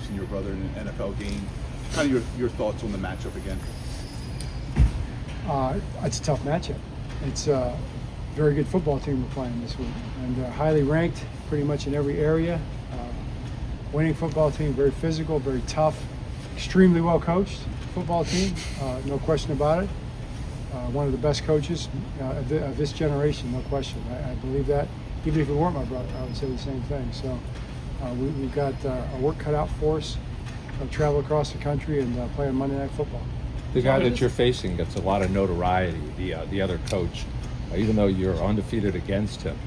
facing your brother in an NFL game. Kind of your thoughts on the matchup again. It's a tough matchup. It's a very good football team we're playing this week, and highly ranked pretty much in every area. Winning football team, very physical, very tough, extremely well coached football team, no question about it. One of the best coaches of this generation, no question. I believe that. Even if it weren't my brother, I would say the same thing. So we've got our work cut out for us. Travel across the country and play on Monday Night Football. The guy that you're facing gets a lot of notoriety, the other coach, even though you're undefeated against him.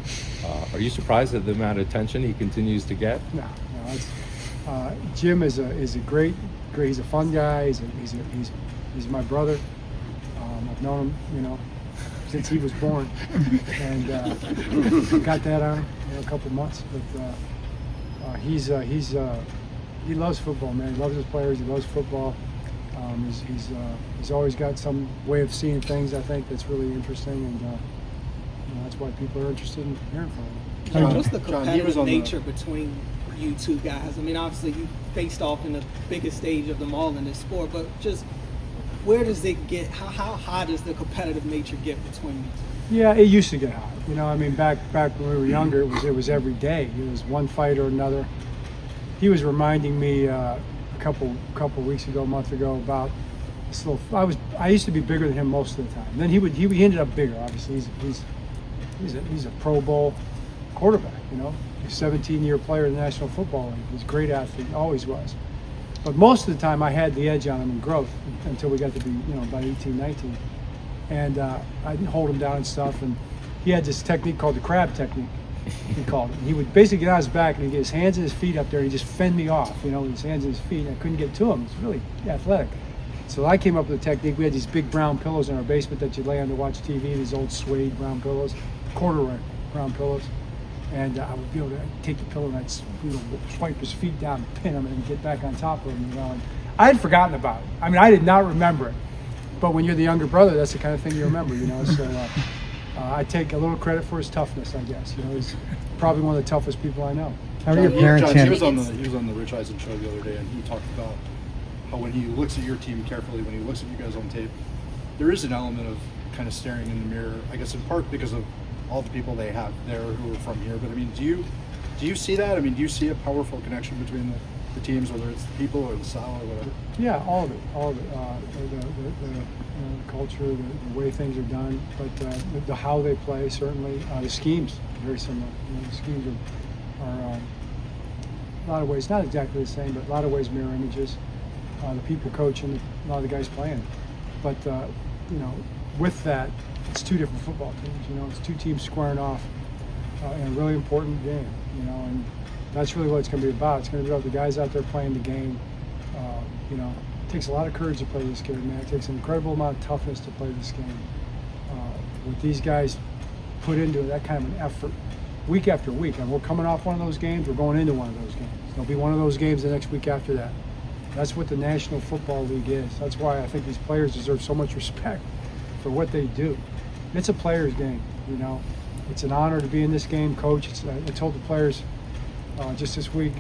Are you surprised at the amount of attention he continues to get? No. Jim is a great. He's a fun guy. He's my brother. I've known him, since he was born, and got that on a couple months. But he loves football, man. He loves his players. He loves football. He's always got some way of seeing things, I think, that's really interesting, and that's why people are interested in hearing from him. John, what's the competitive nature between you two guys? I mean, obviously you faced off in the biggest stage of them all in this sport, but just where does it get? How high does the competitive nature get between you two? Yeah, it used to get high. I mean, back when we were younger, it was every day. It was one fight or another. He was reminding me a couple weeks ago, a month ago, about this little. I used to be bigger than him most of the time. Then he ended up bigger. Obviously, he's a Pro Bowl quarterback. He's a 17-year player in the National Football League. He's a great athlete, always was. But most of the time, I had the edge on him in growth until we got to be about 18, 19, and I'd hold him down and stuff. And he had this technique called the crab technique. He called it. He would basically get on his back and he'd get his hands and his feet up there and he'd just fend me off, with his hands and his feet. And I couldn't get to him. It's really athletic. So I came up with a technique. We had these big brown pillows in our basement that you'd lay on to watch TV, these old suede brown pillows, corduroy brown pillows. And I would be able to take the pillow and I'd swipe his feet down, pin him, and get back on top of him. And I had forgotten about it. I mean, I did not remember it. But when you're the younger brother, that's the kind of thing you remember, So I take a little credit for his toughness, I guess. He's probably one of the toughest people I know. How are your parents John, he was on the Rich Eisen show the other day, and he talked about how when he looks at your team carefully, when he looks at you guys on tape, there is an element of kind of staring in the mirror, I guess in part because of all the people they have there who are from here. But I mean, do you see that? I mean, do you see a powerful connection between the teams, whether it's the people or the style or whatever? Yeah, all of it. The culture, the way things are done, but the how they play, certainly. The schemes, very similar. The schemes are a lot of ways, not exactly the same, but a lot of ways mirror images. The people coaching, a lot of the guys playing. But, with that, it's two different football teams. It's two teams squaring off in a really important game, and that's really what it's going to be about. It's going to be about the guys out there playing the game. It takes a lot of courage to play this game, man. It takes an incredible amount of toughness to play this game. What these guys put into that kind of an effort week after week, and we're coming off one of those games, we're going into one of those games. There'll be one of those games the next week after that. That's what the National Football League is. That's why I think these players deserve so much respect for what they do. It's a player's game, It's an honor to be in this game, Coach. I told the players just this week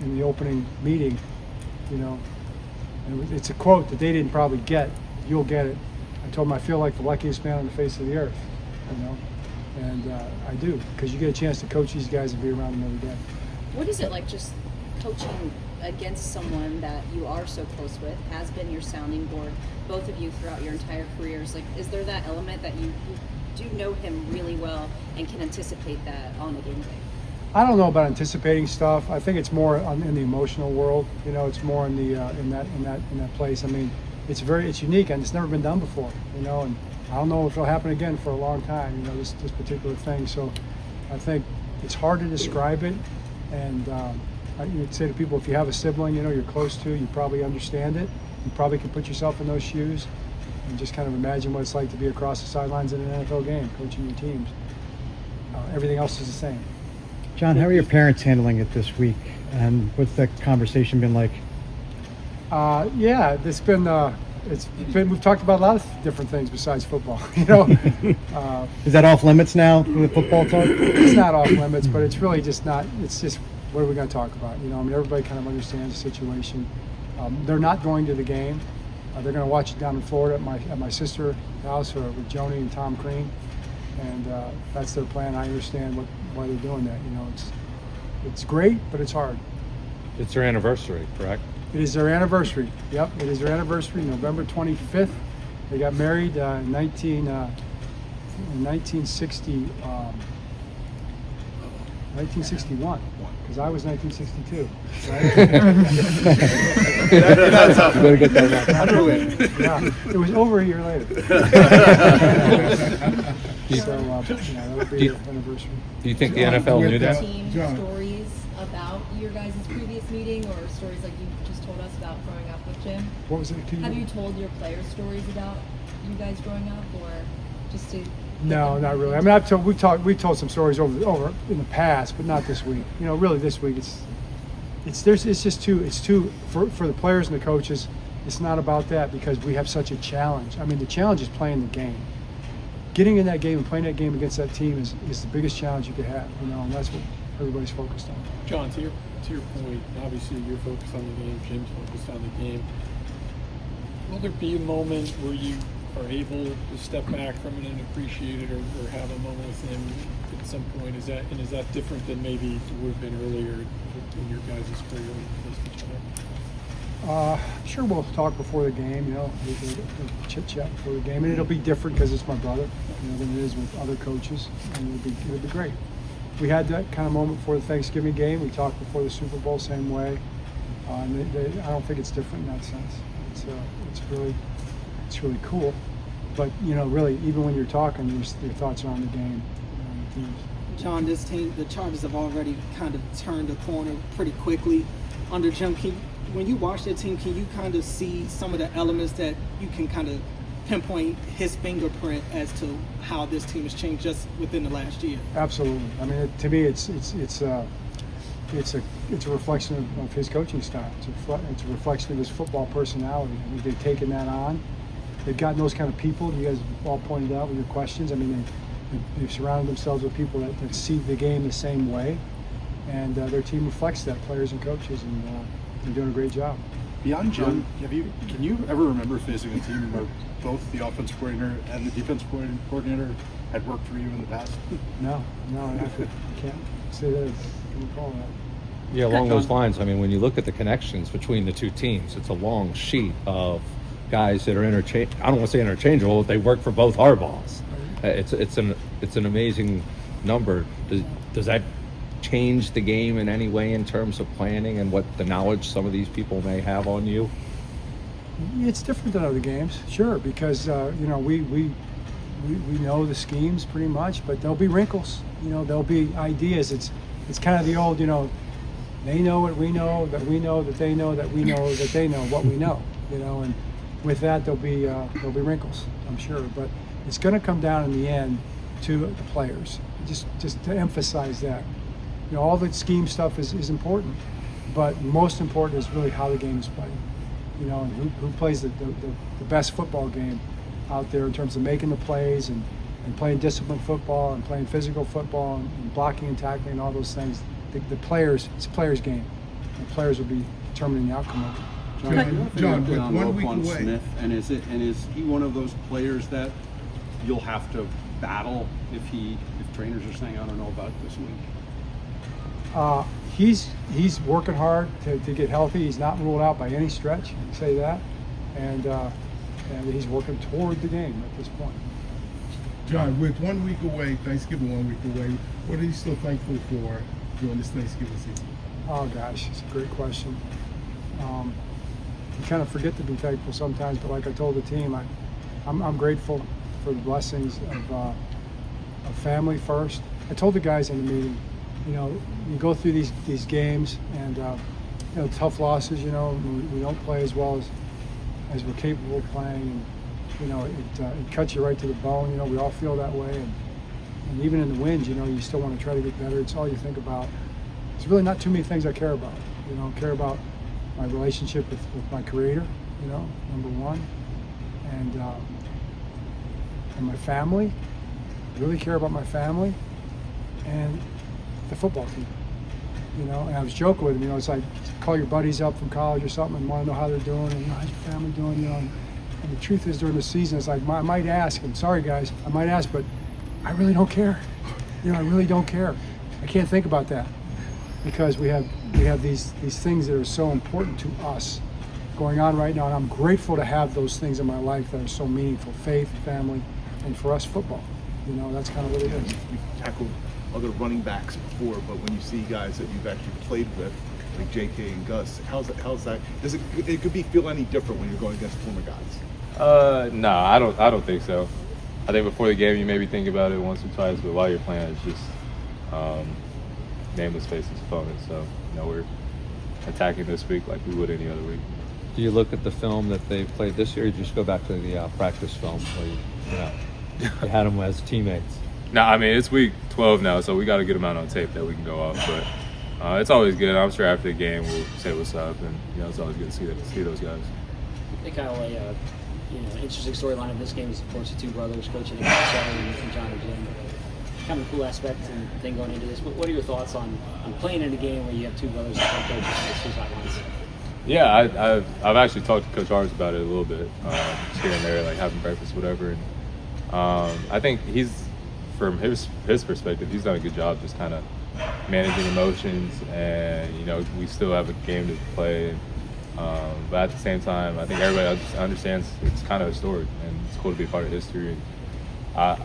in the opening meeting, and it's a quote that they didn't probably get. You'll get it. I told them I feel like the luckiest man on the face of the earth, and I do, because you get a chance to coach these guys and be around them every day. What is it like just coaching against someone that you are so close with, has been your sounding board, both of you throughout your entire careers? Like, is there that element that you do know him really well and can anticipate that on a game day? I don't know about anticipating stuff. I think it's more in the emotional world. It's more in the in that place. I mean, it's unique and it's never been done before. And I don't know if it'll happen again for a long time. This particular thing. So I think it's hard to describe it. And I would say to people, if you have a sibling, you're close to, you probably understand it. You probably can put yourself in those shoes and just kind of imagine what it's like to be across the sidelines in an NFL game, coaching your teams. Everything else is the same. John, how are your parents handling it this week? And what's that conversation been like? Yeah, it's been we've talked about a lot of different things besides football. Is that off limits now with football talk? It's not off limits, but it's really just not. It's just what are we going to talk about? You know, I mean, everybody kind of understands the situation. They're not going to the game. They're going to watch it down in Florida at my sister's house with Joni and Tom Crean, and that's their plan. I understand why they're doing that. You know, it's great, but it's hard. It's their anniversary, correct? It is their anniversary. Yep, it is their anniversary, November 25th. They got married in 1960. 1961, because I was 1962. Right? That's how. You better get that right. Yeah, it was over a year later. So, that would be their anniversary. Do you think the NFL knew that? Team stories about your guys' previous meeting, or stories like you just told us about growing up with Jim? What was it? Have you told your players stories about you guys growing up, or just to? No, not really. I mean, we've told some stories over in the past, but not this week. You know, really this week it's just too for the players and the coaches. It's not about that, because we have such a challenge. I mean, the challenge is playing the game. Getting in that game and playing that game against that team is the biggest challenge you could have. You know, and that's what everybody's focused on. John, to your point, obviously you're focused on the game, Jim's focused on the game. Will there be a moment where you are able to step back from it and appreciate it, or have a moment with him at some point? Is that different than maybe it would have been earlier in your guys' career when you faced each other? Sure, we'll talk before the game. You know, we'll chit chat before the game, and it'll be different because it's my brother, you know, than it is with other coaches, and it'll be great. We had that kind of moment before the Thanksgiving game. We talked before the Super Bowl, same way. And I don't think it's different in that sense. It's really cool. But, you know, really, even when you're talking, your thoughts are on the game, on the teams. John, this team, the Chargers have already kind of turned the corner pretty quickly under Jim. When you watch that team, can you kind of see some of the elements that you can kind of pinpoint his fingerprint as to how this team has changed just within the last year? Absolutely. I mean, to me, it's a reflection of his coaching style. It's a reflection of his football personality. I mean, they've taken that on. They've gotten those kind of people. You guys all pointed out with your questions. I mean, they've surrounded themselves with people that see the game the same way, and their team reflects that, players and coaches, and they're doing a great job. Beyond Jim, can you ever remember facing a team where both the offensive coordinator and the defensive coordinator had worked for you in the past? No, I can't say that. I can recall that. Yeah, along those lines, I mean, when you look at the connections between the two teams, it's a long sheet of guys that are I don't want to say interchangeable, but they work for both Harbaughs. It's an amazing number. Does that change the game in any way in terms of planning and what the knowledge some of these people may have on you? It's different than other games, sure, because you know, we know the schemes pretty much, but there'll be wrinkles. You know, there'll be ideas. It's kind of the old, you know, they know what we know, that we know that they know that we know that they know what we know. You know, and with that there'll be wrinkles, I'm sure, but it's going to come down in the end to the players. Just to emphasize that, you know, all the scheme stuff is important, but most important is really how the game is played. You know, and who plays the best football game out there in terms of making the plays and playing disciplined football and playing physical football and blocking and tackling and all those things. The players, it's a players' game. The players will be determining the outcome of it. John, with 1 week away. Smith, and is he one of those players that you'll have to battle if trainers are saying, I don't know about this week? He's working hard to get healthy. He's not ruled out by any stretch, I can say that, and he's working toward the game at this point. John, with 1 week away, Thanksgiving 1 week away, what are you still thankful for during this Thanksgiving season? Oh gosh, it's a great question. You kind of forget to be thankful sometimes, but like I told the team, I'm grateful for the blessings of family first. I told the guys in the meeting, you know, you go through these games and you know, tough losses. You know, we don't play as well as we're capable of playing, and you know, it cuts you right to the bone. You know, we all feel that way, and even in the wins, you know, you still want to try to get better. It's all you think about. There's really not too many things I care about. You know, I care about my relationship with my Creator. You know, number one, and my family. I really care about my family and the football team. You know, and I was joking with him. You know, it's like call your buddies up from college or something and want to know how they're doing, and how's your family doing. You know, and the truth is during the season, it's like I might ask. I'm sorry, guys, I might ask, but I really don't care. You know, I really don't care. I can't think about that because we have these things that are so important to us going on right now, and I'm grateful to have those things in my life that are so meaningful: faith, family, and for us, football. You know, that's kind of what it is. You've tackled other running backs before, but when you see guys that you've actually played with, like JK and Gus, how's that? Does it could be feel any different when you're going against former guys? No, I don't think so. I think before the game you maybe think about it once or twice, but while you're playing, it's just nameless faces opponents. So we're attacking this week like we would any other week. Do you look at the film that they played this year, or just go back to the practice film where you had them as teammates? No, I mean, it's week 12 now, so we got to get them out on tape that we can go off. But it's always good. I'm sure after the game we'll say what's up, and it's always good to see those guys. They kind of like interesting storyline of this game is, of course, the two brothers coaching against each other, and John and Jim. Kind of a cool aspect and thing going into this. What are your thoughts on playing in a game where you have two brothers that play coaches on the two sidelines? Yeah, I've actually talked to Coach Harbaugh about it a little bit, just here and there, like having breakfast, whatever. And I think from his perspective, he's done a good job just kind of managing emotions, and we still have a game to play. But at the same time, I think everybody understands it's kind of historic, and it's cool to be a part of history. And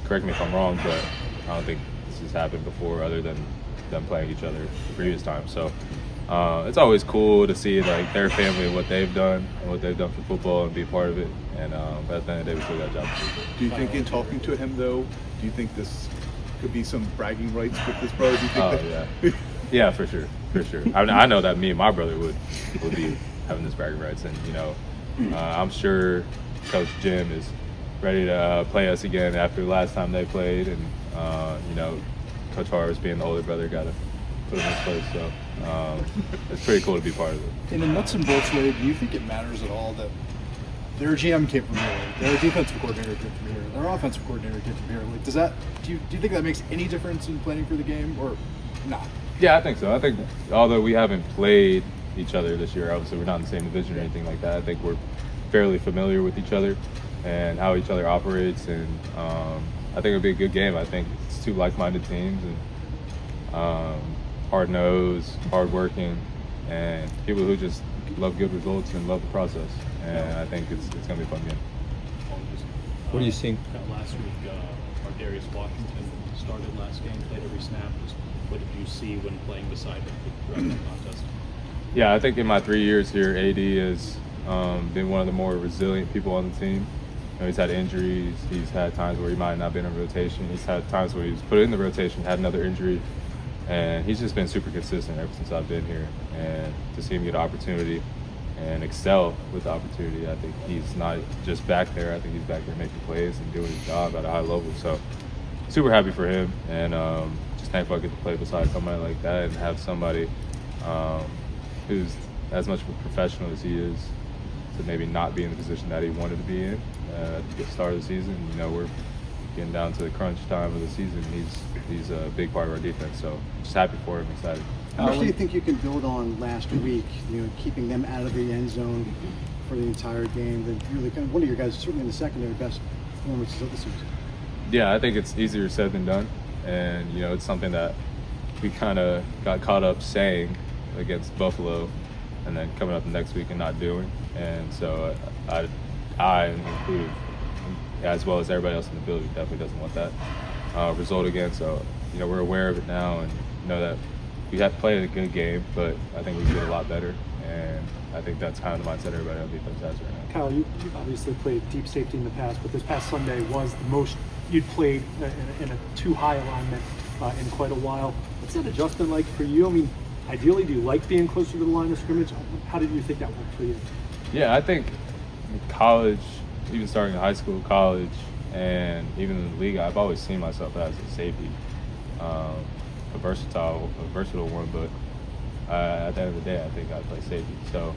correct me if I'm wrong, but I don't think this has happened before, other than them playing each other the previous time. So it's always cool to see like their family and what they've done and what they've done for football and be a part of it. And but at the end of the day, we still got a job to do. Do you think in talking to him though, do you think this could be some bragging rights with this brother? Do you think yeah, for sure. I know that me and my brother would be having this bragging rights, and I'm sure Coach Jim is ready to play us again after the last time they played, and Coach Harbaugh being the older brother got to put him in his place. So it's pretty cool to be part of it. In a nuts and bolts way, do you think it matters at all that their GM came from here, their defensive coordinator came from here, their offensive coordinator came from here? Like, do you think that makes any difference in planning for the game, or not? Yeah, I think so. I think although we haven't played each other this year, obviously we're not in the same division or anything like that, I think we're fairly familiar with each other and how each other operates, and I think it'll be a good game. I think it's two like-minded teams, and hard-nosed, hard-working, and people who just love good results and love the process. And I think it's going to be a fun game. What are you seeing? Last week, Darius Washington started last game, played every snap. What did you see when playing beside him throughout that contest? Yeah, I think in my 3 years here, AD has been one of the more resilient people on the team. He's had injuries. He's had times where he might not been in rotation. He's had times where he was put in the rotation, had another injury. And he's just been super consistent ever since I've been here. And to see him get an opportunity and excel with the opportunity, I think he's not just back there. I think he's back there making plays and doing his job at a high level. So super happy for him, and just thankful I get to play beside somebody like that and have somebody who's as much of a professional as he is to maybe not be in the position that he wanted to be in at the start of the season. We're getting down to the crunch time of the season. He's a big part of our defense, so just happy for him, excited. How much do you think you can build on last week, keeping them out of the end zone for the entire game? That really kind of one of your guys, certainly in the secondary, best performances of the season. Yeah, I think it's easier said than done, and it's something that we kind of got caught up saying against Buffalo, and then coming up the next week and not doing. And so I included, as well as everybody else in the building, definitely doesn't want that result again. So we're aware of it now, and know that we have played a good game, but I think we can get a lot better, and I think that's kind of the mindset everybody on defense has right now. Kyle, you've obviously played deep safety in the past, but this past Sunday was the most you'd played in a too-high alignment in quite a while. What's that adjustment like for you? I mean, ideally, do you like being closer to the line of scrimmage? How did you think that worked for you? Yeah, I think in college, even starting in high school, college, and even in the league, I've always seen myself as a safety, a versatile one. But at the end of the day, I think I play safety. So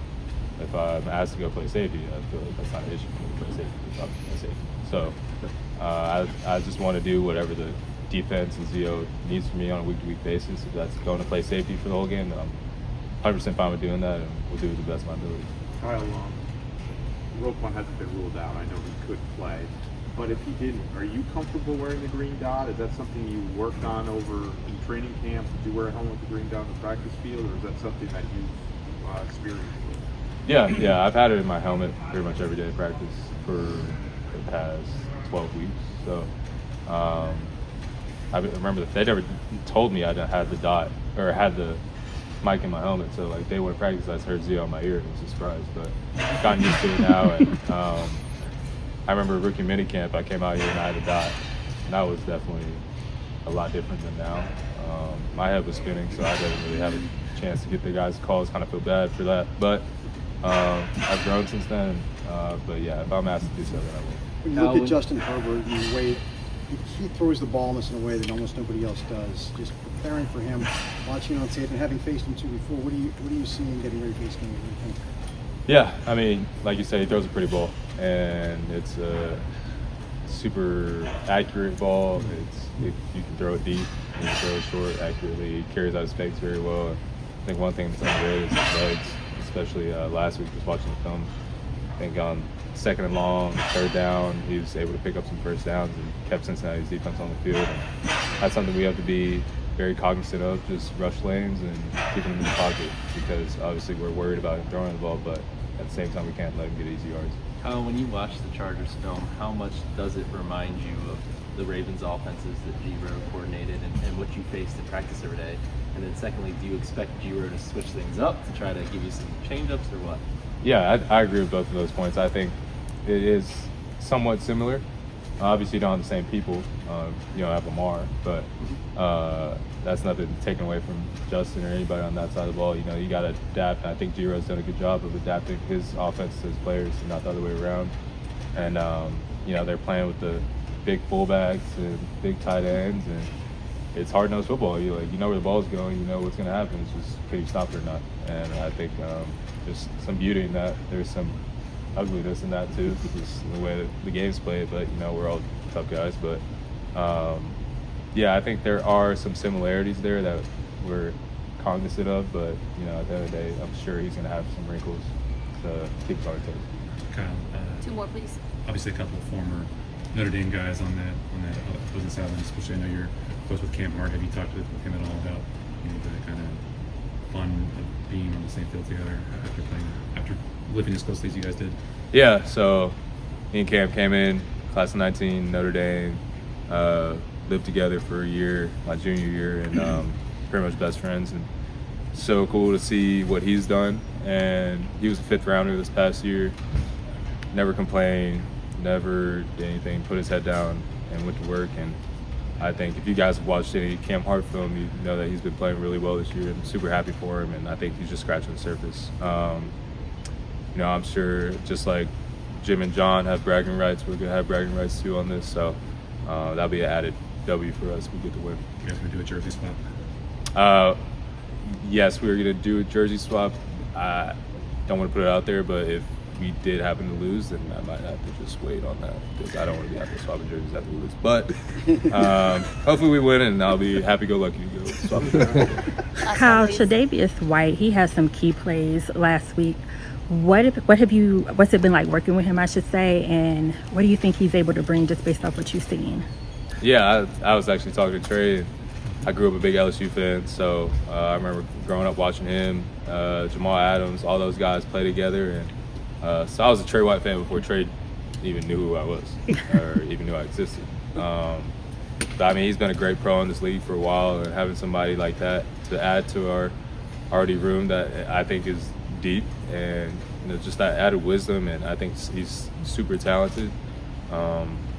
if I'm asked to go play safety, I feel like that's not an issue for me to play safety. So I just want to do whatever the defense and Zio needs from me on a week-to-week basis. If that's going to play safety for the whole game, then I'm 100% fine with doing that, and we'll do it to the best of my ability. Kyle, Roquan hasn't been ruled out. I know he could play, but if he didn't, are you comfortable wearing the green dot? Is that something you worked on over in training camp? Did you wear a helmet with the green dot in the practice field, or is that something that you've experienced with? Yeah, I've had it in my helmet pretty much every day of practice for the past 12 weeks. So I remember that they never told me I had the dot or had the mic in my helmet. So like day one of practice, I heard Zio in my ear and was a surprise. But I've gotten used to it now. And I remember rookie minicamp, I came out here and I had a dot, and that was definitely a lot different than now. My head was spinning, so I didn't really have a chance to get the guys' calls. Kind of feel bad for that, but I've grown since then. But yeah, if I'm asked to do so, then I will. When you look at Justin Herbert and the way he throws the ball almost in a way that almost nobody else does, just preparing for him, watching on tape, and having faced him too before, what are you seeing getting ready for this game? What do you think? Yeah, I mean, like you said, he throws a pretty ball, and it's a super accurate ball. You can throw it deep, you can throw it short accurately. He carries out his fakes very well. I think one thing that's underrated is his legs, especially last week, just watching the film. I think on second and long, third down, he was able to pick up some first downs and kept Cincinnati's defense on the field. And that's something we have to be very cognizant of, just rush lanes and keeping him in the pocket, because obviously we're worried about him throwing the ball, but at the same time we can't let him get easy yards. Kyle, when you watch the Chargers film, how much does it remind you of the Ravens offenses that G-Row coordinated and what you faced in practice every day? And then secondly, do you expect G-Row to switch things up to try to give you some change-ups or what? Yeah, I agree with both of those points. I think it is somewhat similar. Obviously, you don't have the same people. You don't have Lamar, but that's nothing taken away from Justin or anybody on that side of the ball. You know, you got to adapt. And I think G-Row's done a good job of adapting his offense to his players and not the other way around. And, you know, they're playing with the big fullbacks and big tight ends, and it's hard-nosed football. You know where the ball's going, you know what's going to happen. It's just, can you stop it or not? And I think there's some beauty in that. There's some ugliness in that too, just the way that the game's played. But you know, we're all tough guys. But yeah, I think there are some similarities there that we're cognizant of. But you know, at the end of the day, I'm sure he's going to have some wrinkles to keep us on our toes. Kyle, Two more, please. obviously a couple of former Notre Dame guys on that opposing sideline, especially I know you're close with Cam Hart. Have you talked with him at all about the kind of fun of being on the same field together after living as closely as you guys did? Yeah, so me and Cam came in, class of 19, Notre Dame, lived together for a year, my junior year, and pretty much best friends. And so cool to see what he's done. And he was a fifth rounder this past year. Never complained, never did anything, put his head down and went to work. And I think if you guys have watched any Cam Hart film, you know that he's been playing really well this year. I'm super happy for him, and I think he's just scratching the surface. You know, I'm sure just like Jim and John have bragging rights, we're going to have bragging rights too on this. So that'll be an added W for us. We get to win. You guys going to do a jersey swap? Yes, we were going to do a jersey swap. I don't want to put it out there, but if we did happen to lose, then I might have to just wait on that because I don't want to be out there swapping jerseys after we lose. But hopefully we win, and I'll be happy-go-lucky to go swap jerseys. Kyle, Tre'Davious White, he had some key plays last week. What's it been like working with him, I should say, and what do you think he's able to bring just based off what you've seen? Yeah, I was actually talking to Trey. I grew up a big LSU fan, so I remember growing up watching him, Jamal Adams, all those guys play together. And so I was a Trey White fan before Trey even knew who I was or even knew I existed. But I mean, he's been a great pro in this league for a while, and having somebody like that to add to our already room that I think is deep, and just that added wisdom, and I think he's super talented.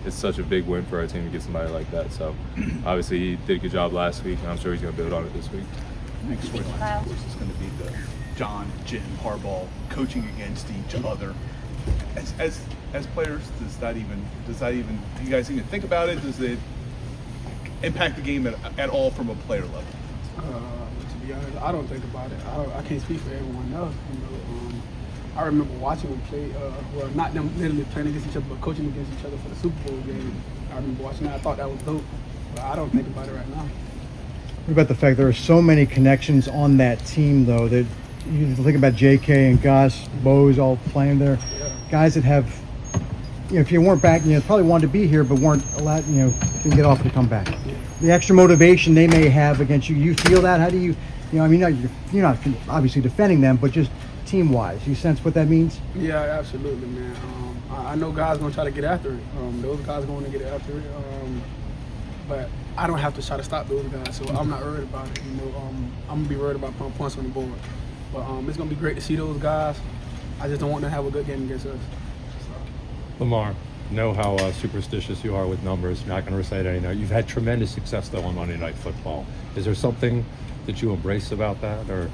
It's such a big win for our team to get somebody like that. So obviously he did a good job last week, and I'm sure he's going to build on it this week. Next storyline, of course, is going to be the John, Jim, Harbaugh coaching against each other. As players, does that even? Do you guys even think about it? Does it impact the game at all from a player level? To be honest, I don't think about it. I can't speak for everyone else. I remember watching them play. Well, not them literally playing against each other, but coaching against each other for the Super Bowl game. I remember watching that. I thought that was dope. But I don't think about it right now. What about the fact there are so many connections on that team, though, that you think about J.K. and Gus, Bose all playing there, guys that have, if you weren't back, probably wanted to be here, but weren't allowed, didn't get offered to come back. The extra motivation they may have against you, you feel that? How do you, you're not obviously defending them, but just team-wise, you sense what that means? Yeah, absolutely, man. I know guys gonna try to get after it. Those guys going to get after it. But I don't have to try to stop those guys, so I'm not worried about it. I'm gonna be worried about putting points on the board. But it's gonna be great to see those guys. I just don't want them to have a good game against us. Lamar, know how superstitious you are with numbers. Not going to recite any. You've had tremendous success though on Monday Night Football. Is there something that you embrace about that, or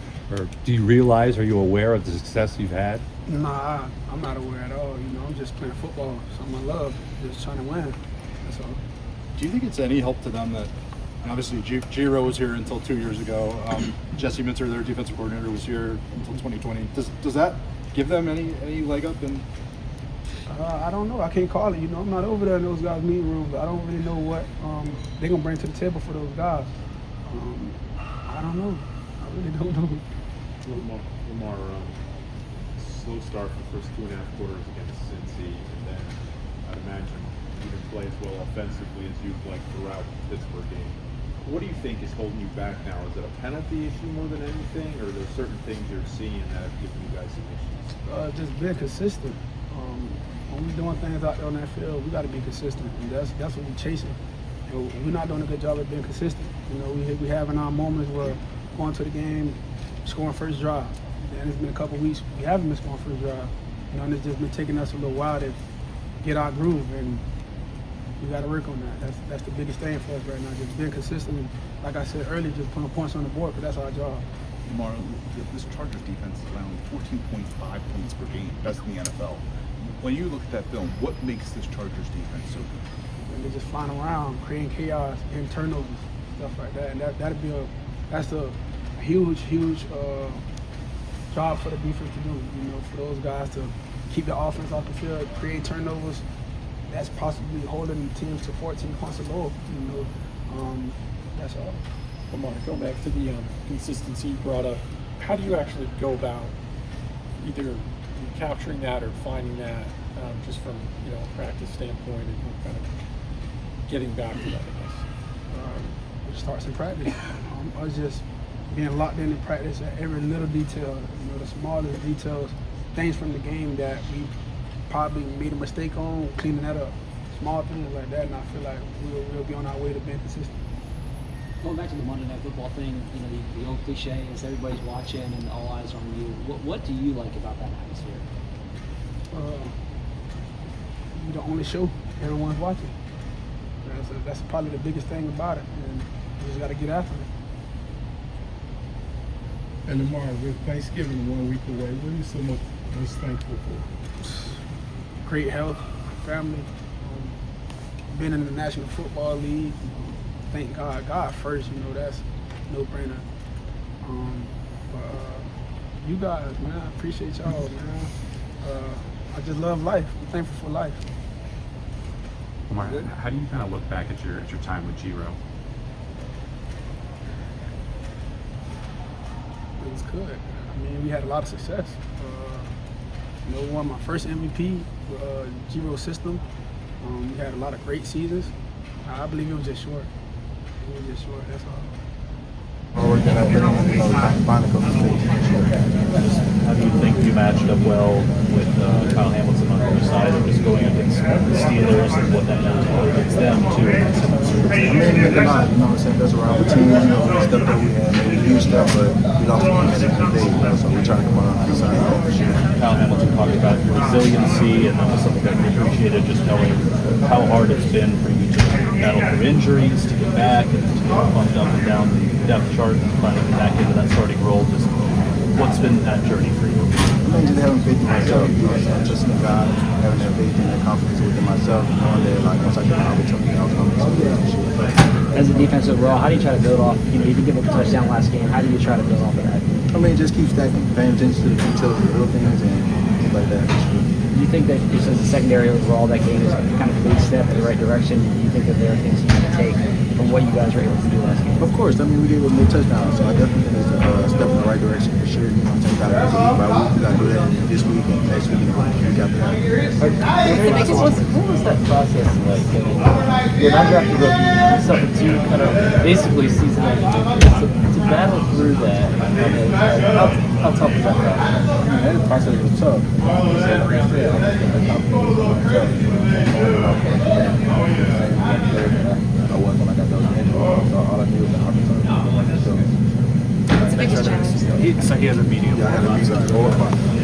do you realize? Are you aware of the success you've had? Nah, I'm not aware at all. I'm just playing football, something I love, just trying to win. That's all. Do you think it's any help to them that, and obviously Giro was here until 2 years ago. Jesse Minter, their defensive coordinator, was here until 2020. Does that give them any leg up? And I don't know. I can't call it. I'm not over there in those guys' meeting rooms. I don't really know what they're gonna bring to the table for those guys. I don't know. I really don't know. Lamar, slow start for the first 2.5 quarters against Cincy, and then I'd imagine you didn't play as well offensively as you'd like throughout the Pittsburgh game. What do you think is holding you back now? Is it a penalty issue more than anything, or are there certain things you're seeing that have given you guys some issues? Just being consistent. When we're doing things out there on that field, we got to be consistent, and that's what we're chasing. We're not doing a good job of being consistent. We having our moments where going to the game, scoring first drive. And it's been a couple weeks we haven't been scoring first drive. And it's just been taking us a little while to get our groove, and we got to work on that. That's the biggest thing for us right now, just being consistent. And like I said earlier, just putting points on the board, because that's our job. Lamar, this Chargers defense is around 14.5 points per game, best in the NFL. When you look at that film, what makes this Chargers defense so good? When they're just flying around, creating chaos, getting turnovers, stuff like that. And that's a huge job for the defense to do. For those guys to keep the offense off the field, create turnovers. That's possibly holding teams to 14 points or lower. That's all. Lamar, going back to the consistency you brought up, how do you actually go about either capturing that or finding that, just from a practice standpoint, and kind of getting back to that, I guess? It starts in practice. I was just being locked in practice at every little detail, the smallest details, things from the game that we probably made a mistake on, cleaning that up. Small things like that, and I feel like we'll be on our way to being consistent. Going back to the Monday Night Football thing, the old cliche is everybody's watching and all eyes are on you. What do you like about that atmosphere? You're the only show everyone's watching. That's probably the biggest thing about it, and you just got to get after it. And tomorrow, with Thanksgiving 1 week away, what are you so most thankful for? Great health, family, being in the National Football League. Thank God. God first, that's no brainer. But you guys, man, I appreciate y'all, man. I just love life. I'm thankful for life. Lamar, how do you kind of look back at your time with Giro? It was good. We had a lot of success. We won my first MVP with Giro system. We had a lot of great seasons. I believe it was just short. That's all. How do you think you matched up well with Kyle Hamilton on the other side, and just going against the Steelers and what that meant against them too? That's around the team. The stuff that we had, maybe huge stuff, but we lost the game at the end of the day. So we're trying to come on the side. Kyle Hamilton talked about your resiliency, and that was something that we appreciated, just knowing how hard it's been for you to battle through injuries, to get back, and to get bumped up and down the depth chart, and finally get back into that starting role. Just what's been that journey for you? Just having faith in myself, trusting God, having that faith and that confidence within myself, knowing that once I get an opportunity, I'll come to As a defense overall, how do you try to build off? You didn't give up a touchdown last game. How do you try to build off of that? Just keep stacking, paying attention to the details of the little things and things like that. Do you think that just as a secondary overall, that game is kind of a big step in the right direction? Do you think that there are things you can take from what you guys were able to do last game? Of course, I mean, we gave up more touchdowns, so I definitely think it's a step in the right direction for sure. You know, take that week by week. We got to do that this week and next week and the week after that. What was that process like? You're not drafted rookie, you suffered two kind of basically season-ending injuries. To battle through that, how tough was that process? Yeah, the process was tough. I was when I got those injuries, so all I knew was the opportunity. What's the biggest challenge? So he has a medium. Yeah, I had a medium.